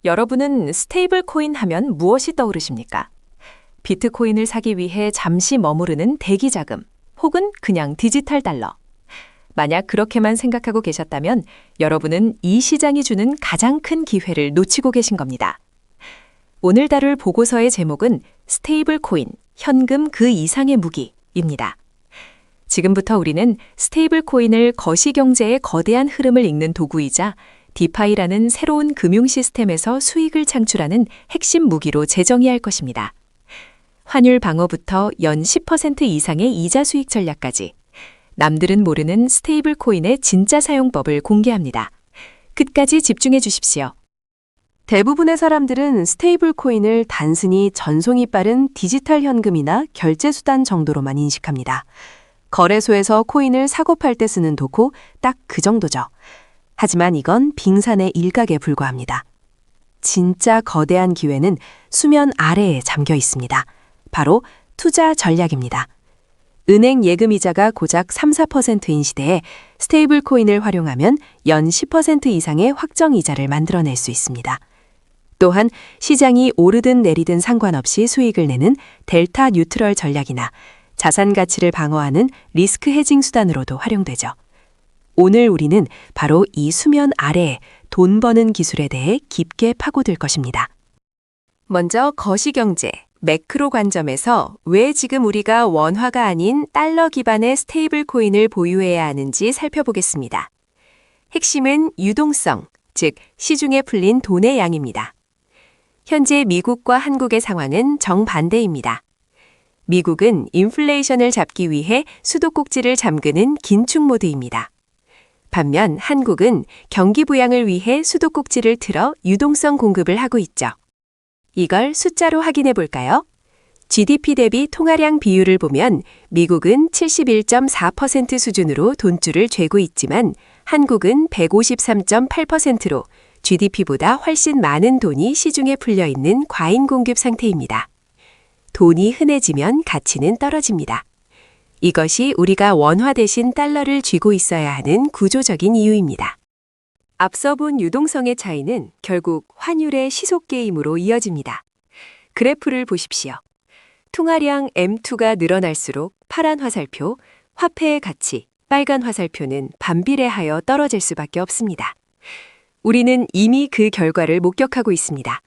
여러분은 스테이블 코인 하면 무엇이 떠오르십니까? 비트코인을 사기 위해 잠시 머무르는 대기 자금, 혹은 그냥 디지털 달러. 만약 그렇게만 생각하고 계셨다면 여러분은 이 시장이 주는 가장 큰 기회를 놓치고 계신 겁니다. 오늘 다룰 보고서의 제목은 스테이블 코인, 현금 그 이상의 무기입니다. 지금부터 우리는 스테이블 코인을 거시경제의 거대한 흐름을 읽는 도구이자 디파이라는 새로운 금융 시스템에서 수익을 창출하는 핵심 무기로 재정의할 것입니다. 환율 방어부터 연 10% 이상의 이자 수익 전략까지 남들은 모르는 스테이블 코인의 진짜 사용법을 공개합니다. 끝까지 집중해 주십시오. 대부분의 사람들은 스테이블 코인을 단순히 전송이 빠른 디지털 현금이나 결제 수단 정도로만 인식합니다. 거래소에서 코인을 사고 팔 때 쓰는 도구 딱 그 정도죠. 하지만 이건 빙산의 일각에 불과합니다. 진짜 거대한 기회는 수면 아래에 잠겨 있습니다. 바로 투자 전략입니다. 은행 예금이자가 고작 3, 4%인 시대에 스테이블 코인을 활용하면 연 10% 이상의 확정 이자를 만들어낼 수 있습니다. 또한 시장이 오르든 내리든 상관없이 수익을 내는 델타 뉴트럴 전략이나 자산 가치를 방어하는 리스크 헤징 수단으로도 활용되죠. 오늘 우리는 바로 이 수면 아래에 돈 버는 기술에 대해 깊게 파고들 것입니다. 먼저 거시경제, 매크로 관점에서 왜 지금 우리가 원화가 아닌 달러 기반의 스테이블 코인을 보유해야 하는지 살펴보겠습니다. 핵심은 유동성, 즉 시중에 풀린 돈의 양입니다. 현재 미국과 한국의 상황은 정반대입니다. 미국은 인플레이션을 잡기 위해 수도꼭지를 잠그는 긴축 모드입니다. 반면 한국은 경기 부양을 위해 수도꼭지를 틀어 유동성 공급을 하고 있죠. 이걸 숫자로 확인해 볼까요? GDP 대비 통화량 비율을 보면 미국은 71.4% 수준으로 돈줄을 쥐고 있지만 한국은 153.8%로 GDP보다 훨씬 많은 돈이 시중에 풀려 있는 과잉 공급 상태입니다. 돈이 흔해지면 가치는 떨어집니다. 이것이 우리가 원화 대신 달러를 쥐고 있어야 하는 구조적인 이유입니다. 앞서 본 유동성의 차이는 결국 환율의 시속 게임으로 이어집니다. 그래프를 보십시오. 통화량 M2가 늘어날수록 파란 화살표, 화폐의 가치, 빨간 화살표는 반비례하여 떨어질 수밖에 없습니다. 우리는 이미 그 결과를 목격하고 있습니다.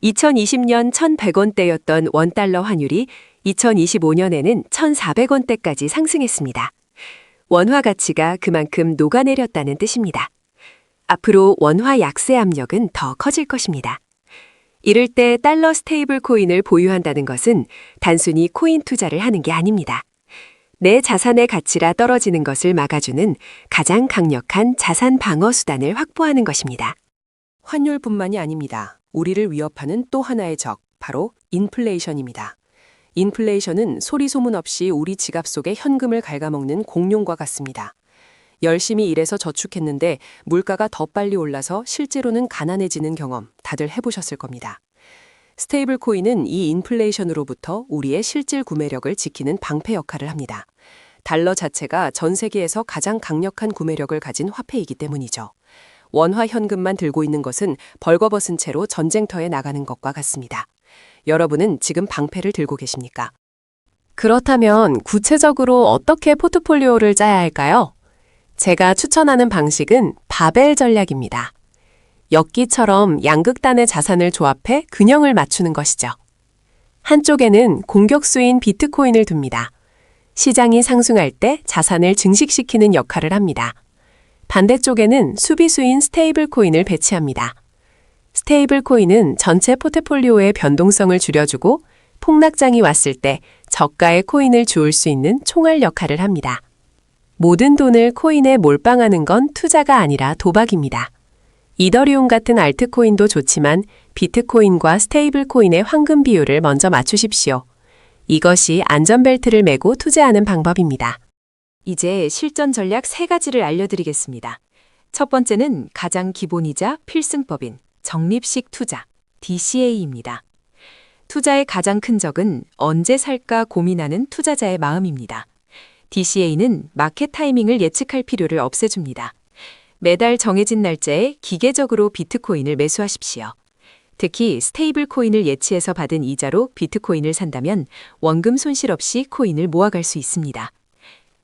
2020년 1,100원대였던 원달러 환율이 2025년에는 1,400원대까지 상승했습니다. 원화 가치가 그만큼 녹아내렸다는 뜻입니다. 앞으로 원화 약세 압력은 더 커질 것입니다. 이럴 때 달러 스테이블 코인을 보유한다는 것은 단순히 코인 투자를 하는 게 아닙니다. 내 자산의 가치가 떨어지는 것을 막아주는 가장 강력한 자산 방어 수단을 확보하는 것입니다. 환율뿐만이 아닙니다. 우리를 위협하는 또 하나의 적, 바로 인플레이션입니다. 인플레이션은 소리 소문 없이 우리 지갑 속에 현금을 갉아먹는 공룡과 같습니다. 열심히 일해서 저축했는데 물가가 더 빨리 올라서 실제로는 가난해지는 경험 다들 해보셨을 겁니다. 스테이블 코인은 이 인플레이션으로부터 우리의 실질 구매력을 지키는 방패 역할을 합니다. 달러 자체가 전 세계에서 가장 강력한 구매력을 가진 화폐이기 때문이죠. 원화 현금만 들고 있는 것은 벌거벗은 채로 전쟁터에 나가는 것과 같습니다. 여러분은 지금 방패를 들고 계십니까? 그렇다면 구체적으로 어떻게 포트폴리오를 짜야 할까요? 제가 추천하는 방식은 바벨 전략입니다. 엮기처럼 양극단의 자산을 조합해 균형을 맞추는 것이죠. 한쪽에는 공격수인 비트코인을 둡니다. 시장이 상승할 때 자산을 증식시키는 역할을 합니다. 반대쪽에는 수비수인 스테이블 코인을 배치합니다. 스테이블 코인은 전체 포트폴리오의 변동성을 줄여주고 폭락장이 왔을 때 저가의 코인을 주울 수 있는 총알 역할을 합니다. 모든 돈을 코인에 몰빵하는 건 투자가 아니라 도박입니다. 이더리움 같은 알트코인도 좋지만 비트코인과 스테이블 코인의 황금 비율을 먼저 맞추십시오. 이것이 안전벨트를 메고 투자하는 방법입니다. 이제 실전 전략 3가지를 알려드리겠습니다. 첫 번째는 가장 기본이자 필승법인 적립식 투자, DCA입니다. 투자의 가장 큰 적은 언제 살까 고민하는 투자자의 마음입니다. DCA는 마켓 타이밍을 예측할 필요를 없애줍니다. 매달 정해진 날짜에 기계적으로 비트코인을 매수하십시오. 특히 스테이블 코인을 예치해서 받은 이자로 비트코인을 산다면 원금 손실 없이 코인을 모아갈 수 있습니다.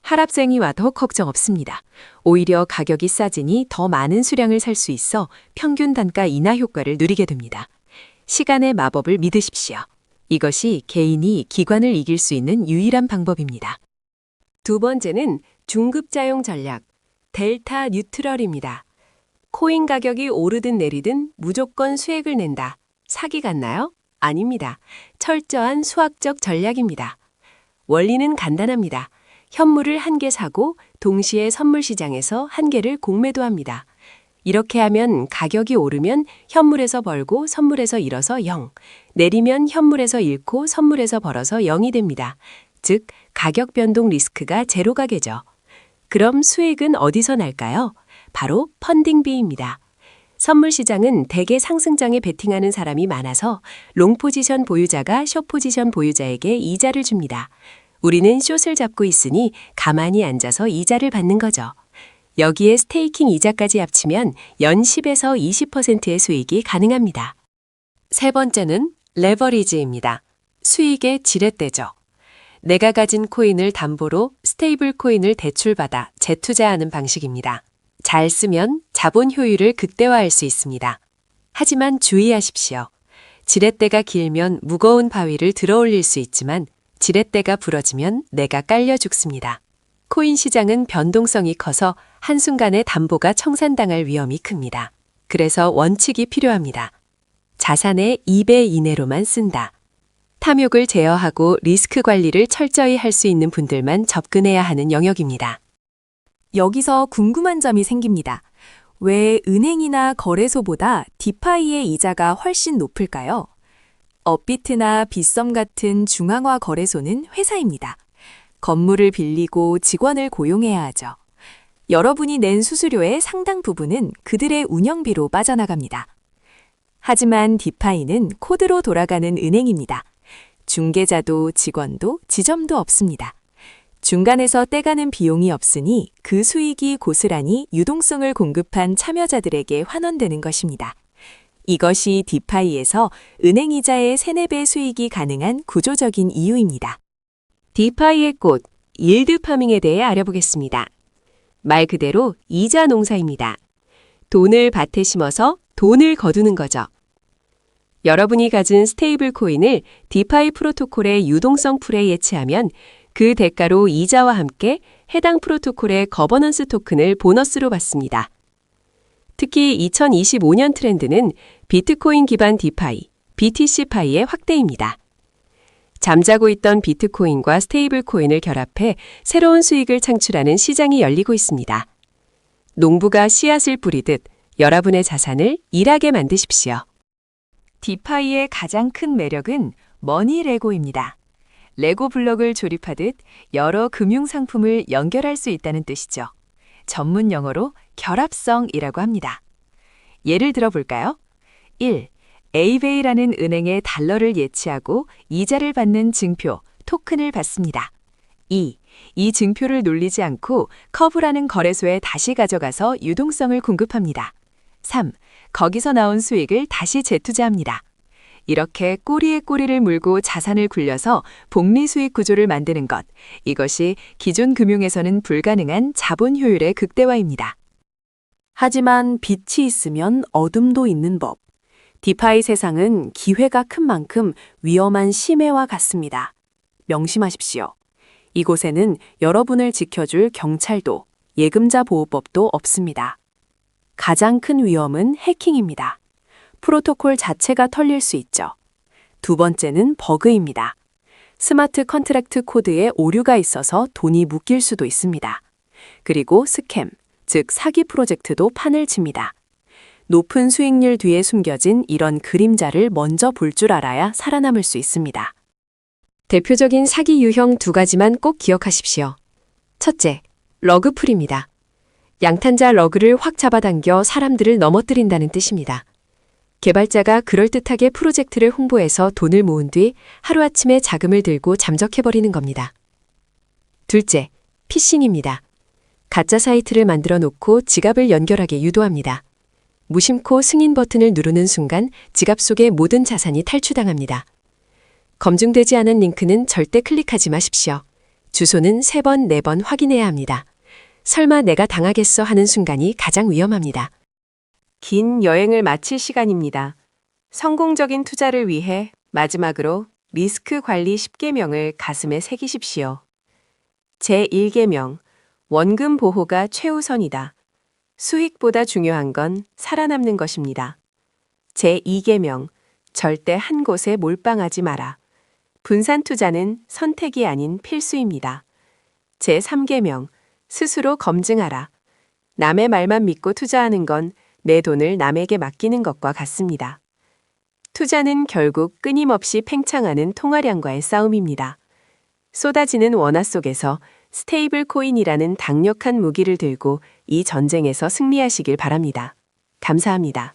하락장이 와도 걱정 없습니다. 오히려 가격이 싸지니 더 많은 수량을 살 수 있어 평균 단가 인하 효과를 누리게 됩니다. 시간의 마법을 믿으십시오. 이것이 개인이 기관을 이길 수 있는 유일한 방법입니다. 두 번째는 중급자용 전략, 델타 뉴트럴입니다. 코인 가격이 오르든 내리든 무조건 수익을 낸다. 사기 같나요? 아닙니다. 철저한 수학적 전략입니다. 원리는 간단합니다. 현물을 한 개 사고 동시에 선물 시장에서 한 개를 공매도합니다. 이렇게 하면 가격이 오르면 현물에서 벌고 선물에서 잃어서 0, 내리면 현물에서 잃고 선물에서 벌어서 0이 됩니다. 즉, 가격 변동 리스크가 제로가 되죠. 그럼 수익은 어디서 날까요? 바로 펀딩비입니다. 선물 시장은 대개 상승장에 베팅하는 사람이 많아서 롱 포지션 보유자가 숏 포지션 보유자에게 이자를 줍니다. 우리는 숏을 잡고 있으니 가만히 앉아서 이자를 받는 거죠. 여기에 스테이킹 이자까지 합치면 연 10에서 20%의 수익이 가능합니다. 세 번째는 레버리지입니다. 수익의 지렛대죠. 내가 가진 코인을 담보로 스테이블 코인을 대출받아 재투자하는 방식입니다. 잘 쓰면 자본 효율을 극대화할 수 있습니다. 하지만 주의하십시오. 지렛대가 길면 무거운 바위를 들어올릴 수 있지만 지렛대가 부러지면 내가 깔려 죽습니다. 코인 시장은 변동성이 커서 한순간에 담보가 청산당할 위험이 큽니다. 그래서 원칙이 필요합니다. 자산의 2배 이내로만 쓴다. 탐욕을 제어하고 리스크 관리를 철저히 할 수 있는 분들만 접근해야 하는 영역입니다. 여기서 궁금한 점이 생깁니다. 왜 은행이나 거래소보다 디파이의 이자가 훨씬 높을까요? 업비트나 빗썸 같은 중앙화 거래소는 회사입니다. 건물을 빌리고 직원을 고용해야 하죠. 여러분이 낸 수수료의 상당 부분은 그들의 운영비로 빠져나갑니다. 하지만 디파이는 코드로 돌아가는 은행입니다. 중개자도 직원도 지점도 없습니다. 중간에서 떼가는 비용이 없으니 그 수익이 고스란히 유동성을 공급한 참여자들에게 환원되는 것입니다. 이것이 디파이에서 은행 이자의 3, 4배 수익이 가능한 구조적인 이유입니다. 디파이의 꽃, 일드 파밍에 대해 알아보겠습니다. 말 그대로 이자 농사입니다. 돈을 밭에 심어서 돈을 거두는 거죠. 여러분이 가진 스테이블 코인을 디파이 프로토콜의 유동성 풀에 예치하면 그 대가로 이자와 함께 해당 프로토콜의 거버넌스 토큰을 보너스로 받습니다. 특히 2025년 트렌드는 비트코인 기반 디파이, BTC파이의 확대입니다. 잠자고 있던 비트코인과 스테이블 코인을 결합해 새로운 수익을 창출하는 시장이 열리고 있습니다. 농부가 씨앗을 뿌리듯 여러분의 자산을 일하게 만드십시오. 디파이의 가장 큰 매력은 머니 레고입니다. 레고 블록을 조립하듯 여러 금융 상품을 연결할 수 있다는 뜻이죠. 전문 용어로 결합성이라고 합니다. 예를 들어 볼까요? 1. 에이베이라는 은행에 달러를 예치하고 이자를 받는 증표, 토큰을 받습니다. 2. 이 증표를 놀리지 않고 커브라는 거래소에 다시 가져가서 유동성을 공급합니다. 3. 거기서 나온 수익을 다시 재투자합니다. 이렇게 꼬리에 꼬리를 물고 자산을 굴려서 복리 수익 구조를 만드는 것, 이것이 기존 금융에서는 불가능한 자본 효율의 극대화입니다. 하지만 빛이 있으면 어둠도 있는 법. 디파이 세상은 기회가 큰 만큼 위험한 심해와 같습니다. 명심하십시오. 이곳에는 여러분을 지켜줄 경찰도, 예금자 보호법도 없습니다. 가장 큰 위험은 해킹입니다. 프로토콜 자체가 털릴 수 있죠. 두 번째는 버그입니다. 스마트 컨트랙트 코드에 오류가 있어서 돈이 묶일 수도 있습니다. 그리고 스캠, 즉 사기 프로젝트도 판을 칩니다. 높은 수익률 뒤에 숨겨진 이런 그림자를 먼저 볼 줄 알아야 살아남을 수 있습니다. 대표적인 사기 유형 2가지만 꼭 기억하십시오. 첫째, 러그풀입니다. 양탄자 러그를 확 잡아당겨 사람들을 넘어뜨린다는 뜻입니다. 개발자가 그럴듯하게 프로젝트를 홍보해서 돈을 모은 뒤 하루아침에 자금을 들고 잠적해버리는 겁니다. 둘째, 피싱입니다. 가짜 사이트를 만들어 놓고 지갑을 연결하게 유도합니다. 무심코 승인 버튼을 누르는 순간 지갑 속의 모든 자산이 탈취당합니다. 검증되지 않은 링크는 절대 클릭하지 마십시오. 주소는 3번, 4번 확인해야 합니다. 설마 내가 당하겠어 하는 순간이 가장 위험합니다. 긴 여행을 마칠 시간입니다. 성공적인 투자를 위해 마지막으로 리스크 관리 10계명을 가슴에 새기십시오. 제1계명, 원금 보호가 최우선이다. 수익보다 중요한 건 살아남는 것입니다. 제2계명, 절대 한 곳에 몰빵하지 마라. 분산 투자는 선택이 아닌 필수입니다. 제3계명, 스스로 검증하라. 남의 말만 믿고 투자하는 건 내 돈을 남에게 맡기는 것과 같습니다. 투자는 결국 끊임없이 팽창하는 통화량과의 싸움입니다. 쏟아지는 원화 속에서 스테이블 코인이라는 강력한 무기를 들고 이 전쟁에서 승리하시길 바랍니다. 감사합니다.